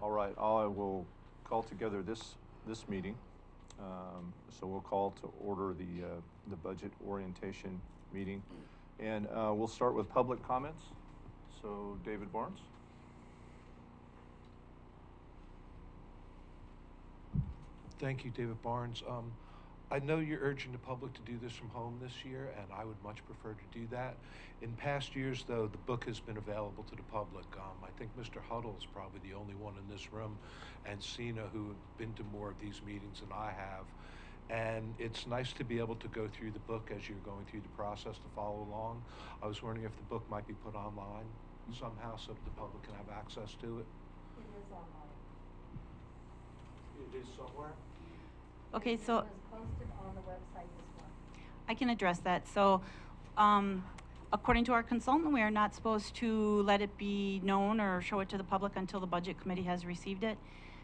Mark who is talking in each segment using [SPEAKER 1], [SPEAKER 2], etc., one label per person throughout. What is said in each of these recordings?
[SPEAKER 1] All right, I will call together this meeting. So we'll call to order the budget orientation meeting. And we'll start with public comments. So David Barnes.
[SPEAKER 2] Thank you, David Barnes. I know you're urging the public to do this from home this year, and I would much prefer to do that. In past years, though, the book has been available to the public. I think Mr. Huddle is probably the only one in this room, and Sina, who have been to more of these meetings than I have. And it's nice to be able to go through the book as you're going through the process to follow along. I was wondering if the book might be put online somehow so that the public can have access to it.
[SPEAKER 3] It is online.
[SPEAKER 2] It is somewhere?
[SPEAKER 3] It
[SPEAKER 4] Okay, so
[SPEAKER 3] was posted on the website as well.
[SPEAKER 4] I can address that. So, according to our consultant, we are not supposed to let it be known or show it to the public until the budget committee has received it.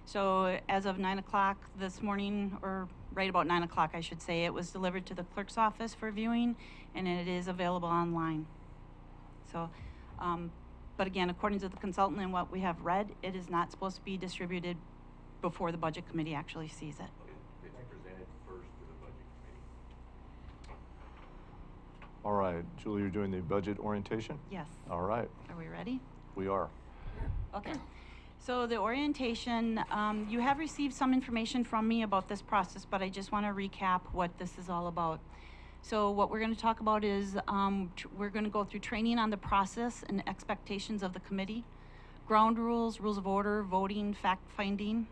[SPEAKER 4] So as of 9 o'clock this morning, or right about 9 o'clock, I should say, it was delivered to the clerk's office for viewing, and it is available online. So, but again, according to the consultant and what we have read, it is not supposed to be distributed before the budget committee actually sees it.
[SPEAKER 5] It's presented first to the budget committee.
[SPEAKER 1] All right, Julie, you're doing the budget orientation?
[SPEAKER 4] Yes.
[SPEAKER 1] All right,
[SPEAKER 4] Are we ready?
[SPEAKER 1] we are.
[SPEAKER 4] Okay. So the orientation, you have received some information from me about this process, but I just want to recap what this is all about. So what we're going to talk about is we're going to go through training on the process and expectations of the committee, ground rules, rules of order, voting, fact-finding.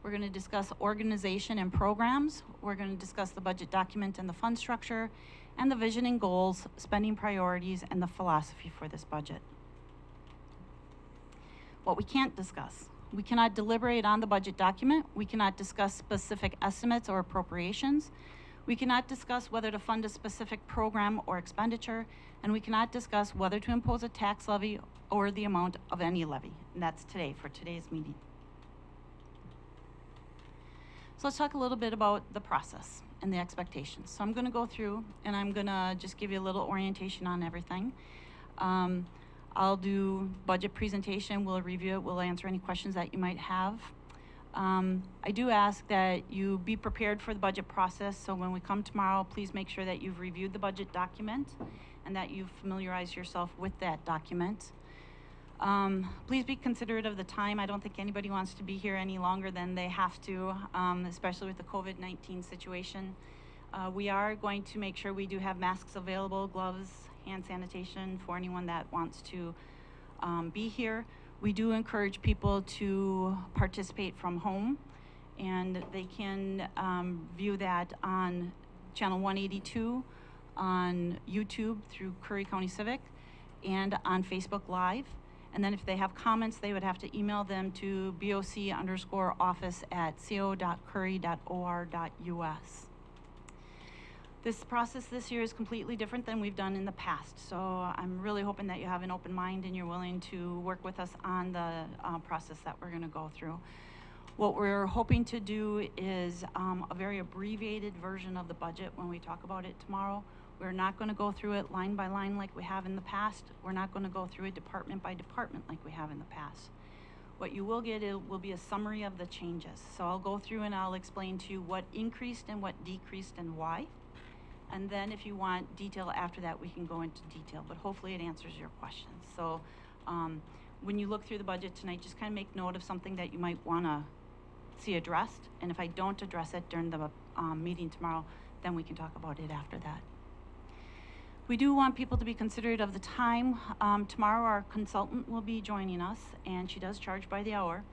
[SPEAKER 4] We're going to discuss organization and programs. We're going to discuss the budget document and the fund structure, and the vision and goals, spending priorities, and the philosophy for this budget. What we can't discuss: we cannot deliberate on the budget document. We cannot discuss specific estimates or appropriations. We cannot discuss whether to fund a specific program or expenditure, and we cannot discuss whether to impose a tax levy or the amount of any levy. And that's today, for today's meeting. So let's talk a little bit about the process and the expectations. So I'm going to go through and I'm going to just give you a little orientation on everything. I'll do budget presentation, we'll review it, we'll answer any questions that you might have. I do ask that you be prepared for the budget process, so when we come tomorrow, please make sure that you've reviewed the budget document and that you've familiarized yourself with that document. Please be considerate of the time. I don't think anybody wants to be here any longer than they have to, especially with the COVID-19 situation. We are going to make sure we do have masks available, gloves, hand sanitation for anyone that wants to be here. We do encourage people to participate from home, and they can view that on channel 182, on YouTube through Curry County Civic, and on Facebook Live. And then if they have comments, they would have to email them to boc_office@co.curry.or.us. This process this year is completely different than we've done in the past. So I'm really hoping that you have an open mind and you're willing to work with us on the process that we're going to go through. What we're hoping to do is a very abbreviated version of the budget when we talk about it tomorrow. We're not going to go through it line by line like we have in the past. We're not going to go through it department by department like we have in the past. What you will get will be a summary of the changes. So I'll go through and I'll explain to you what increased and what decreased and why. And then if you want detail after that, we can go into detail, but hopefully it answers your questions. So when you look through the budget tonight, just kind of make note of something that you might want to see addressed. And if I don't address it during the meeting tomorrow, then we can talk about it after that. We do want people to be considerate of the time. Tomorrow our consultant will be joining us, and she does charge by the hour.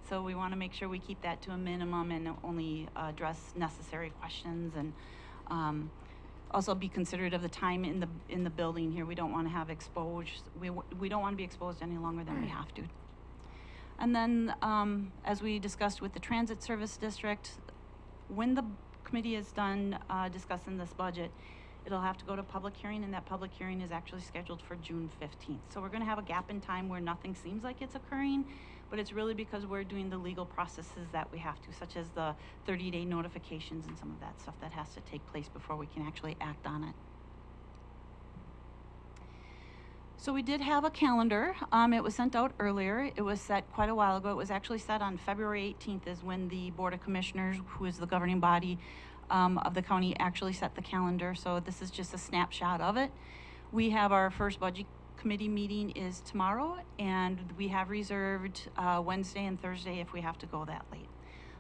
[SPEAKER 4] So we want to make sure we keep that to a minimum and only address necessary questions, and also be considerate of the time in the building here. We don't want to have exposed. We don't want to be exposed any longer than we have to. And then, as we discussed with the Transit Service District, when the committee is done discussing this budget, it'll have to go to public hearing, and that public hearing is actually scheduled for June 15th. So we're going to have a gap in time where nothing seems like it's occurring, but it's really because we're doing the legal processes that we have to, such as the 30-day notifications and some of that stuff that has to take place before we can actually act on it. So we did have a calendar. It was sent out earlier. It was set quite a while ago. It was actually set on February 18th is when the Board of Commissioners, who is the governing body of the county, actually set the calendar. So this is just a snapshot of it. We have our first budget committee meeting is tomorrow, and we have reserved Wednesday and Thursday if we have to go that late.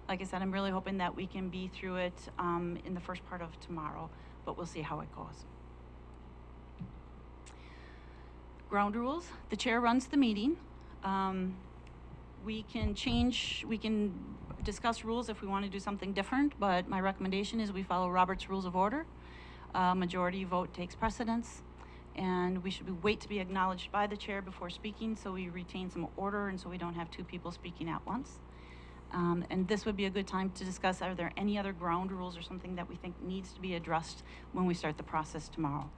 [SPEAKER 4] Like I said, I'm really hoping that we can be through it in the first part of tomorrow, but we'll see how it goes. Ground rules, the chair runs the meeting. We can discuss rules if we want to do something different, but my recommendation is we follow Robert's Rules of Order. Majority vote takes precedence, and we should wait to be acknowledged by the chair before speaking so we retain some order and so we don't have two people speaking at once. And this would be a good time to discuss, are there any other ground rules or something that we think needs to be addressed when we start the process tomorrow?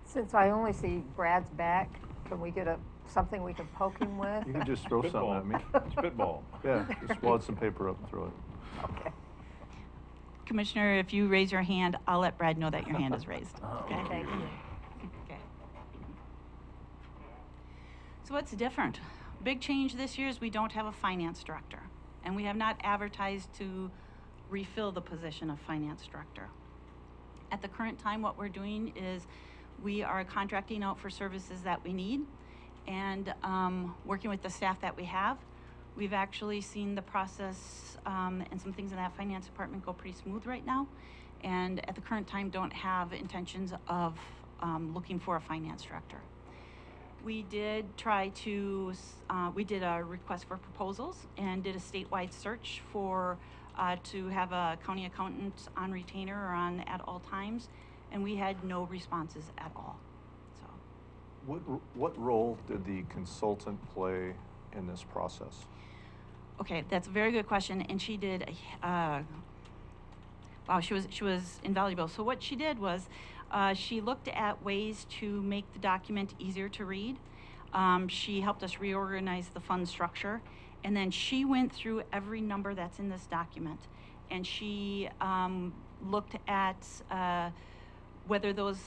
[SPEAKER 3] Since I only see Brad's back, can we get something we can poke him with?
[SPEAKER 1] You can just throw something at me.
[SPEAKER 5] Spitball.
[SPEAKER 1] Yeah, just wad some paper up and throw it.
[SPEAKER 3] Okay.
[SPEAKER 4] Commissioner, if you raise your hand, I'll let Brad know that your hand is raised. Okay?
[SPEAKER 3] Thank you.
[SPEAKER 4] Okay. So what's different? Big change this year is we don't have a finance director, and we have not advertised to refill the position of finance director. At the current time, what we're doing is we are contracting out for services that we need and working with the staff that we have. We've actually seen the process and some things in that finance department go pretty smooth right now, and at the current time don't have intentions of looking for a finance director. We did we did a request for proposals and did a statewide search for to have a county accountant on retainer or on at all times, and we had no responses at all. So,
[SPEAKER 1] What role did the consultant play in this process?
[SPEAKER 4] okay, that's a very good question, and she did. Wow, she was invaluable. So what she did was, she looked at ways to make the document easier to read. She helped us reorganize the fund structure, and then she went through every number that's in this document, and she looked at whether those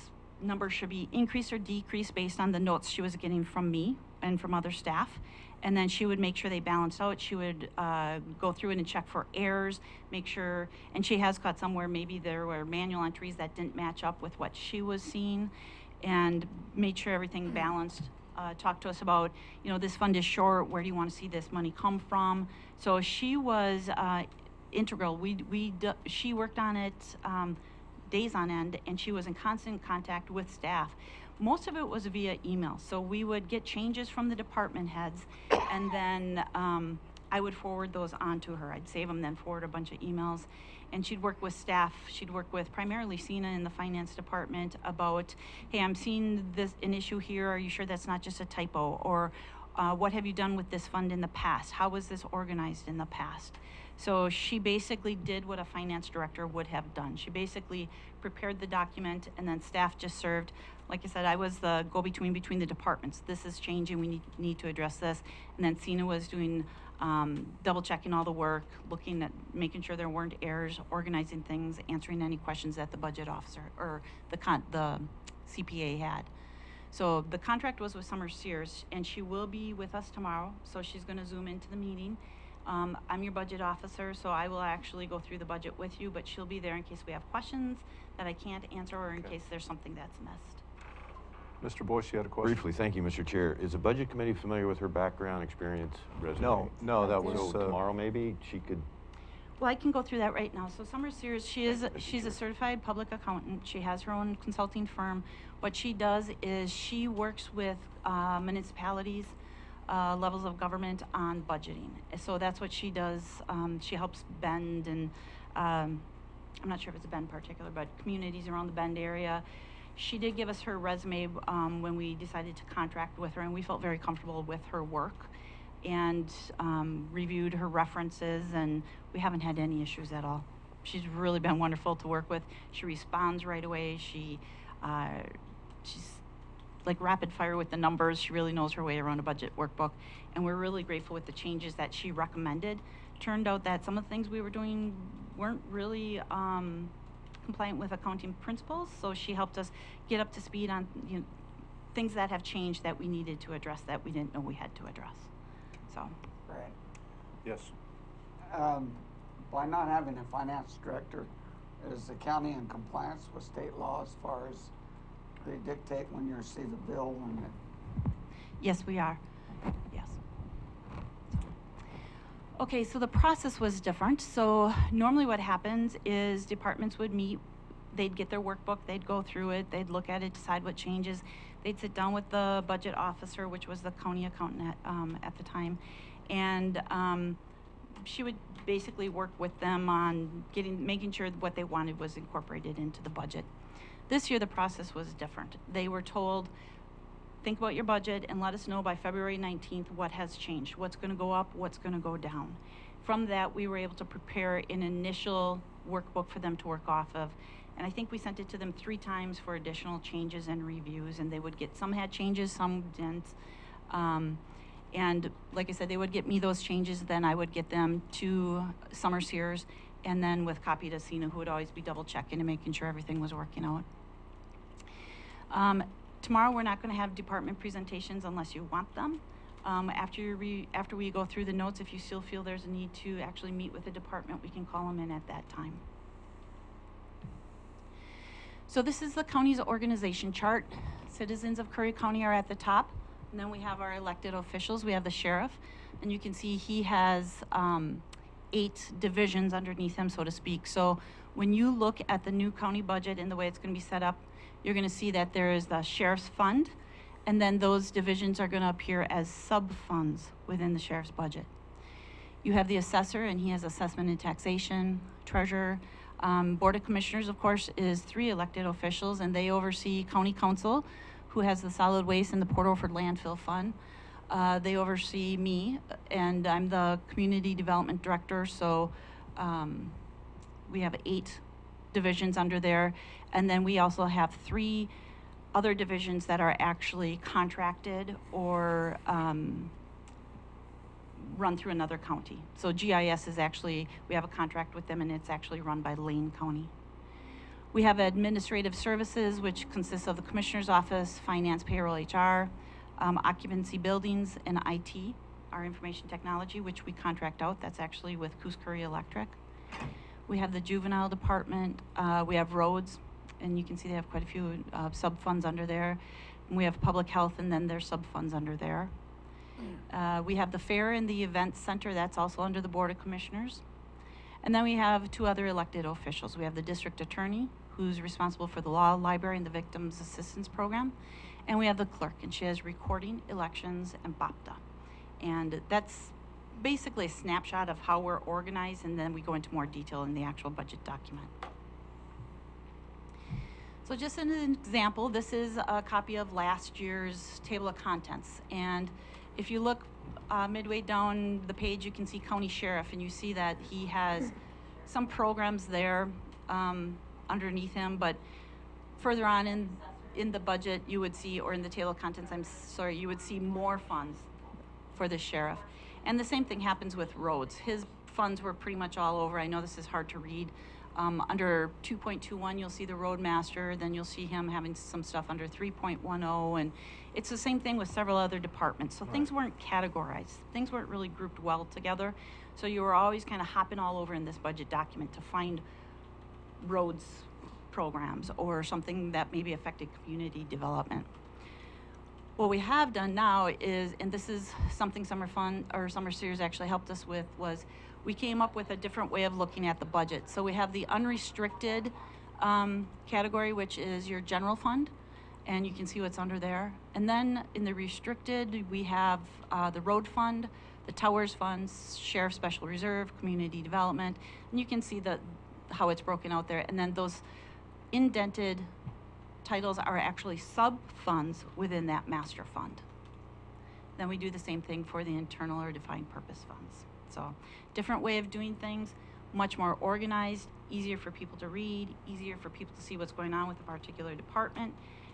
[SPEAKER 4] numbers should be increased or decreased based on the notes she was getting from me and from other staff. And then she would make sure they balanced out. She would go through it and check for errors, make sure, and she has caught somewhere maybe there were manual entries that didn't match up with what she was seeing, and made sure everything balanced. Talked to us about, this fund is short, where do you want to see this money come from? So she was integral. She worked on it days on end, and she was in constant contact with staff. Most of it was via email. So we would get changes from the department heads, and then I would forward those on to her. I'd save them, then forward a bunch of emails. And she'd work with staff. She'd work with primarily Sina in the finance department about, hey, I'm seeing an issue here. Are you sure that's not just a typo? Or what have you done with this fund in the past? How was this organized in the past? So she basically did what a finance director would have done. She basically prepared the document, and then staff just served. Like I said, I was the go-between between the departments. This is changing, we need to address this. And then Sina was doing double-checking all the work, looking at making sure there weren't errors, organizing things, answering any questions that the budget officer or the CPA had. So the contract was with Summer Sears, and she will be with us tomorrow, so she's going to Zoom into the meeting. I'm your budget officer, so I will actually go through the budget with you, but she'll be there in case we have questions that I can't answer or in case there's something that's missed.
[SPEAKER 1] Mr. Boyce, you had a question?
[SPEAKER 5] Briefly, thank you, Mr. Chair. Is the Budget Committee familiar with her background, experience, resume?
[SPEAKER 1] No, that was.
[SPEAKER 5] So tomorrow maybe she could,
[SPEAKER 4] Well, I can go through that right now. So Summer Sears, she's a certified public accountant. She has her own consulting firm. What she does is she works with municipalities, levels of government on budgeting. So that's what she does. She helps Bend and I'm not sure if it's Bend particular, but communities around the Bend area. She did give us her resume when we decided to contract with her, and we felt very comfortable with her work, and reviewed her references, and we haven't had any issues at all. She's really been wonderful to work with. She responds right away. She's like rapid fire with the numbers. She really knows her way around a budget workbook, and we're really grateful with the changes that she recommended. Turned out that some of the things we were doing weren't really compliant with accounting principles, so she helped us get up to speed on things that have changed that we needed to address that we didn't know we had to address. So,
[SPEAKER 6] Right.
[SPEAKER 1] Yes.
[SPEAKER 6] By not having a finance director, is the county in compliance with state law as far as they dictate when you receive a bill and it?
[SPEAKER 4] yes, we are. Yes. Okay, so the process was different. So normally what happens is departments would meet, they'd get their workbook, they'd go through it, they'd look at it, decide what changes. They'd sit down with the budget officer, which was the county accountant at the time, and she would basically work with them on making sure that what they wanted was incorporated into the budget. This year the process was different. They were told, think about your budget and let us know by February 19th what has changed, what's going to go up, what's going to go down. From that, we were able to prepare an initial workbook for them to work off of. And I think we sent it to them 3 times for additional changes and reviews, and they would get, some had changes, some didn't. And like I said, they would get me those changes, then I would get them to Summer Sears, and then with copy to Cena, who would always be double checking and making sure everything was working out. Tomorrow we're not going to have department presentations unless you want them. After we go through the notes, if you still feel there's a need to actually meet with the department, we can call them in at that time. So this is the county's organization chart. Citizens of Curry County are at the top, and then we have our elected officials. We have the sheriff, and you can see he has 8 divisions underneath him, so to speak. So when you look at the new county budget and the way it's going to be set up, you're going to see that there is the sheriff's fund, and then those divisions are going to appear as sub-funds within the sheriff's budget. You have the assessor, and he has assessment and taxation, treasurer. Board of Commissioners, of course, is 3 elected officials, and they oversee county council, who has the solid waste and the Port Orford landfill fund. They oversee me, and I'm the community development director, so we have 8 divisions under there. And then we also have 3 other divisions that are actually contracted or run through another county. So GIS is actually, we have a contract with them, and it's actually run by Lane County. We have administrative services, which consists of the Commissioner's Office, Finance, Payroll, HR, occupancy buildings, and IT, our information technology, which we contract out. That's actually with Coos Curry Electric. We have the juvenile department. We have roads, and you can see they have quite a few sub-funds under there. And we have public health, and then there's sub-funds under there. We have the fair and the event center. That's also under the Board of Commissioners. And then we have 2 other elected officials. We have the district attorney, who's responsible for the law library and the victims assistance program. And we have the clerk, and she has recording, elections, and BOPTA. And that's basically a snapshot of how we're organized, and then we go into more detail in the actual budget document. So just an example, this is a copy of last year's table of contents. And if you look midway down the page, you can see County Sheriff, and you see that he has some programs there underneath him, but further on in the budget, you would see, or in the table of contents, I'm sorry, you would see more funds for the sheriff. And the same thing happens with roads. His funds were pretty much all over. I know this is hard to read. Under 2.21, you'll see the roadmaster, then you'll see him having some stuff under 3.10, and it's the same thing with several other departments. So things weren't categorized. Things weren't really grouped well together. So you were always kind of hopping all over in this budget document to find roads programs or something that maybe affected community development. What we have done now is, and this is something Summer Sears actually helped us with, was we came up with a different way of looking at the budget. So we have the unrestricted category, which is your general fund, and you can see what's under there. And then in the restricted, we have the road fund, the towers funds, sheriff special reserve, community development, and you can see how it's broken out there. And then those indented titles are actually sub-funds within that master fund. Then we do the same thing for the internal or defined purpose funds. So different way of doing things, much more organized, easier for people to read, easier for people to see what's going on with a particular department,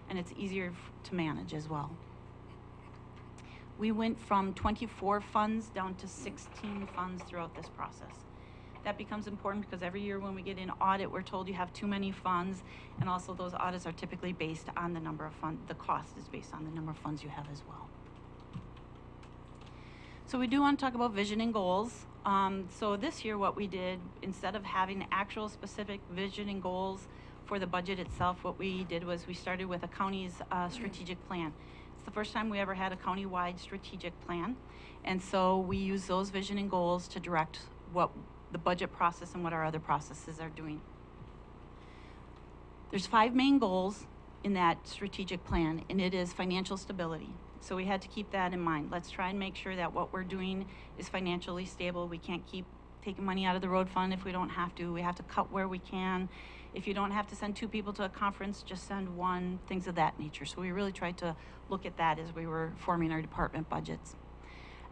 [SPEAKER 4] and it's easier to manage as well. We went from 24 funds down to 16 funds throughout this process. That becomes important because every year when we get an audit, we're told you have too many funds, and also those audits are typically based on the number of funds, the cost is based on the number of funds you have as well. So we do want to talk about vision and goals. So this year what we did, instead of having actual specific vision and goals for the budget itself, what we did was we started with a county's strategic plan. It's the first time we ever had a county-wide strategic plan. And so we use those vision and goals to direct what the budget process and what our other processes are doing. There's 5 main goals in that strategic plan, and it is financial stability. So we had to keep that in mind. Let's try and make sure that what we're doing is financially stable. We can't keep taking money out of the road fund if we don't have to. We have to cut where we can. If you don't have to send 2 people to a conference, just send 1, things of that nature. So we really tried to look at that as we were forming our department budgets.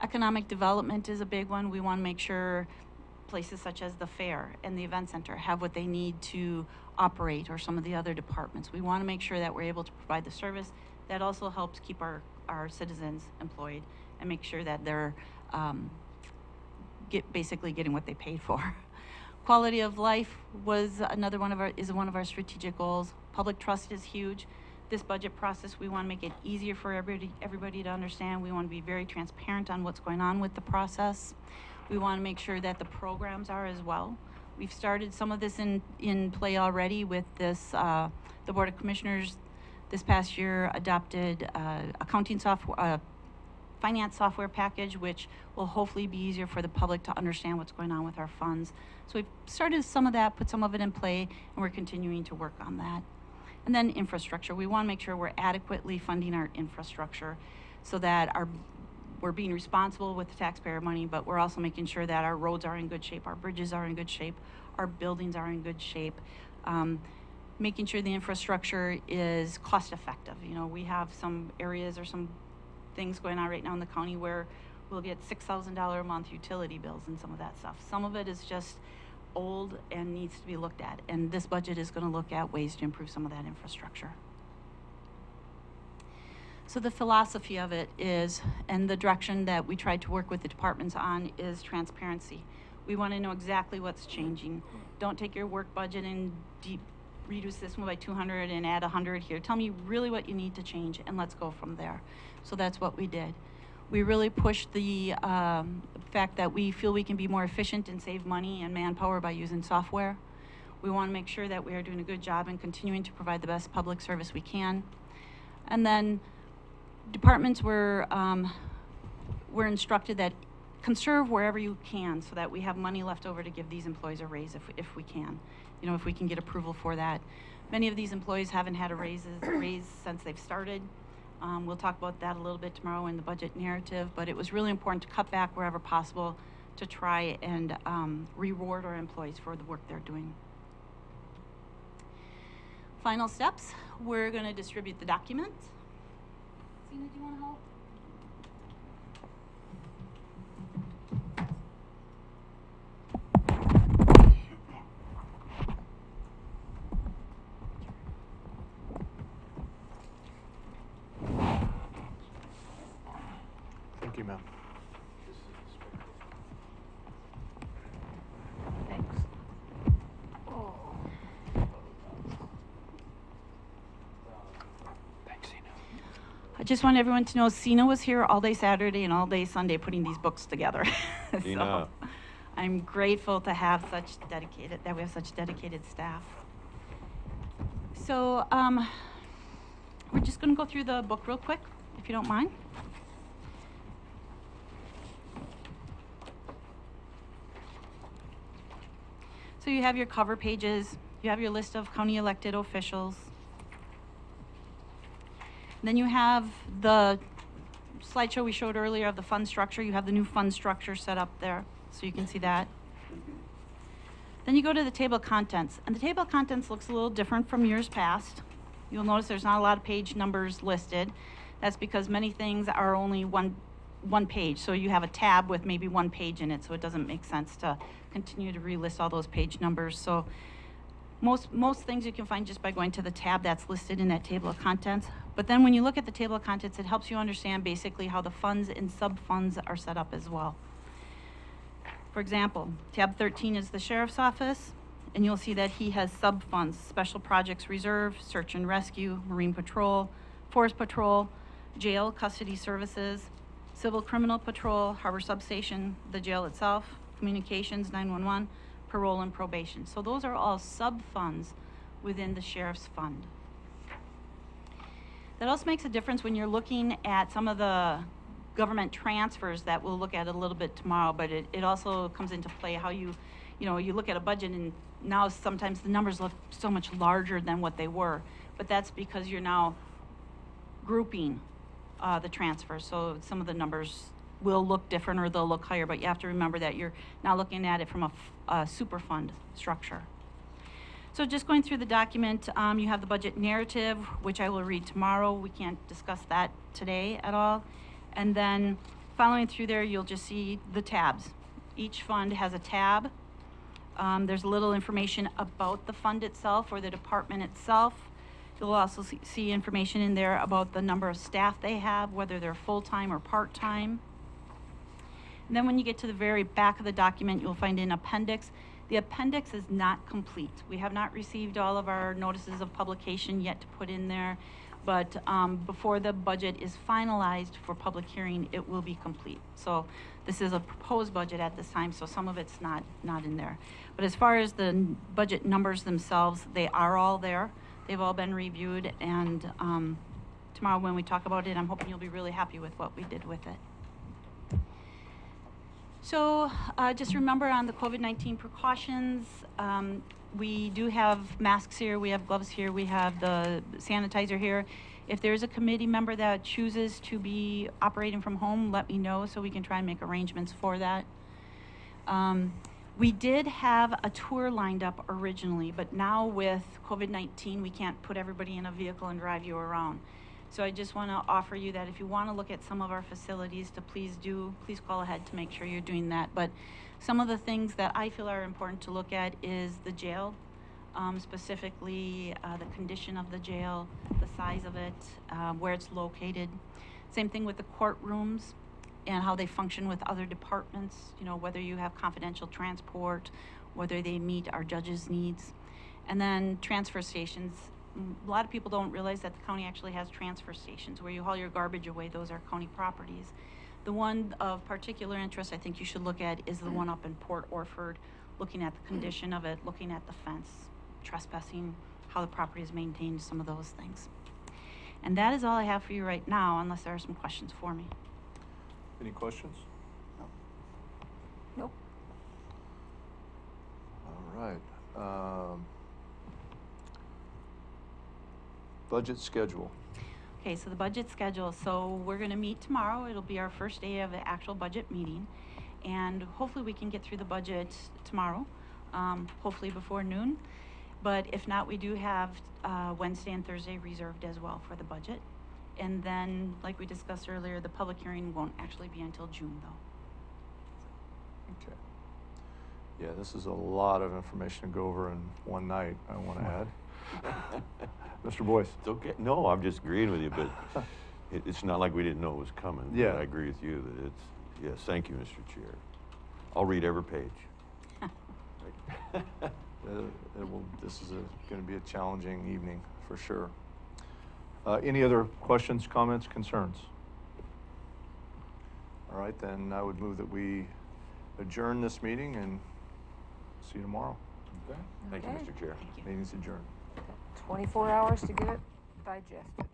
[SPEAKER 4] Economic development is a big one. We want to make sure places such as the fair and the event center have what they need to operate, or some of the other departments. We want to make sure that we're able to provide the service. That also helps keep our citizens employed and make sure that they're basically getting what they paid for. Quality of life was one of our strategic goals. Public trust is huge. This budget process, we want to make it easier for everybody to understand. We want to be very transparent on what's going on with the process. We want to make sure that the programs are as well. We've started some of this in play already with this, the Board of Commissioners this past year adopted accounting software, finance software package, which will hopefully be easier for the public to understand what's going on with our funds. So we've started some of that, put some of it in play, and we're continuing to work on that. And then infrastructure. We want to make sure we're adequately funding our infrastructure so that we're being responsible with the taxpayer money, but we're also making sure that our roads are in good shape, our bridges are in good shape, our buildings are in good shape. Making sure the infrastructure is cost effective. You know, we have some areas or some things going on right now in the county where we'll get $6,000 a month utility bills and some of that stuff. Some of it is just old and needs to be looked at, and this budget is going to look at ways to improve some of that infrastructure. So the philosophy of it is, and the direction that we tried to work with the departments on, is transparency. We want to know exactly what's changing. Don't take your work budget and reduce this one by 200 and add 100 here. Tell me really what you need to change, and let's go from there. So that's what we did. We really pushed the fact that we feel we can be more efficient and save money and manpower by using software. We want to make sure that we are doing a good job and continuing to provide the best public service we can. And then departments were instructed that conserve wherever you can so that we have money left over to give these employees a raise if we can. You know, if we can get approval for that. Many of these employees haven't had a raise since they've started. We'll talk about that a little bit tomorrow in the budget narrative, but it was really important to cut back wherever possible to try and reward our employees for the work they're doing. Final steps, we're going to distribute the document. Sina, do you want to help?
[SPEAKER 1] Thank you, ma'am.
[SPEAKER 3] Thanks.
[SPEAKER 1] Thanks, Sina.
[SPEAKER 4] I just want everyone to know Sina was here all day Saturday and all day Sunday putting these books together.
[SPEAKER 5] Sina.
[SPEAKER 4] So I'm grateful to have we have such dedicated staff. So we're just going to go through the book real quick, if you don't mind. So you have your cover pages, you have your list of county elected officials. Then you have the slideshow we showed earlier of the fund structure. You have the new fund structure set up there, so you can see that. Then you go to the table of contents, and the table of contents looks a little different from years past. You'll notice there's not a lot of page numbers listed. That's because many things are only one page, so you have a tab with maybe 1 page in it, so it doesn't make sense to continue to relist all those page numbers. So most things you can find just by going to the tab that's listed in that table of contents. But then when you look at the table of contents, it helps you understand basically how the funds and sub-funds are set up as well. For example, tab 13 is the sheriff's office, and you'll see that he has sub-funds: Special Projects Reserve, Search and Rescue, Marine Patrol, Forest Patrol, Jail Custody Services, Civil Criminal Patrol, Harbor Substation, the jail itself, Communications, 911, Parole and Probation. So those are all sub-funds within the sheriff's fund. That also makes a difference when you're looking at some of the government transfers that we'll look at a little bit tomorrow, but it also comes into play how you look at a budget, and now sometimes the numbers look so much larger than what they were, but that's because you're now grouping the transfers. So some of the numbers will look different or they'll look higher, but you have to remember that you're now looking at it from a super fund structure. So just going through the document, you have the budget narrative, which I will read tomorrow. We can't discuss that today at all. And then following through there, you'll just see the tabs. Each fund has a tab. There's a little information about the fund itself or the department itself. You'll also see information in there about the number of staff they have, whether they're full-time or part-time. And then when you get to the very back of the document, you'll find an appendix. The appendix is not complete. We have not received all of our notices of publication yet to put in there, but before the budget is finalized for public hearing, it will be complete. So this is a proposed budget at this time, so some of it's not in there. But as far as the budget numbers themselves, they are all there. They've all been reviewed, and tomorrow when we talk about it, I'm hoping you'll be really happy with what we did with it. So just remember on the COVID-19 precautions, we do have masks here, we have gloves here, we have the sanitizer here. If there's a committee member that chooses to be operating from home, let me know so we can try and make arrangements for that. We did have a tour lined up originally, but now with COVID-19, we can't put everybody in a vehicle and drive you around. So I just want to offer you that if you want to look at some of our facilities, to please call ahead to make sure you're doing that. But some of the things that I feel are important to look at is the jail, specifically the condition of the jail, the size of it, where it's located. Same thing with the courtrooms and how they function with other departments, whether you have confidential transport, whether they meet our judges' needs. And then transfer stations. A lot of people don't realize that the county actually has transfer stations where you haul your garbage away. Those are county properties. The one of particular interest I think you should look at is the one up in Port Orford, looking at the condition of it, looking at the fence, trespassing, how the property is maintained, some of those things. And that is all I have for you right now, unless there are some questions for me.
[SPEAKER 1] Any questions?
[SPEAKER 3] Nope.
[SPEAKER 1] All right. Budget schedule.
[SPEAKER 4] Okay, so the budget schedule. So we're going to meet tomorrow. It'll be our first day of the actual budget meeting. And hopefully we can get through the budget tomorrow, hopefully before noon. But if not, we do have Wednesday and Thursday reserved as well for the budget. And then, like we discussed earlier, the public hearing won't actually be until June, though.
[SPEAKER 1] Okay. Yeah, this is a lot of information to go over in one night, I want to add. Mr. Boyce.
[SPEAKER 5] It's okay. No, I'm just agreeing with you, but it's not like we didn't know it was coming.
[SPEAKER 1] Yeah.
[SPEAKER 5] But I agree with you that yes, thank you, Mr. Chair. I'll read every page.
[SPEAKER 1] This is going to be a challenging evening, for sure. Any other questions, comments, concerns? All right, then I would move that we adjourn this meeting and see you tomorrow.
[SPEAKER 5] Okay. Thank you,
[SPEAKER 3] Okay.
[SPEAKER 5] Mr. Chair.
[SPEAKER 1] Meeting's adjourned.
[SPEAKER 3] 24 hours to get it digested.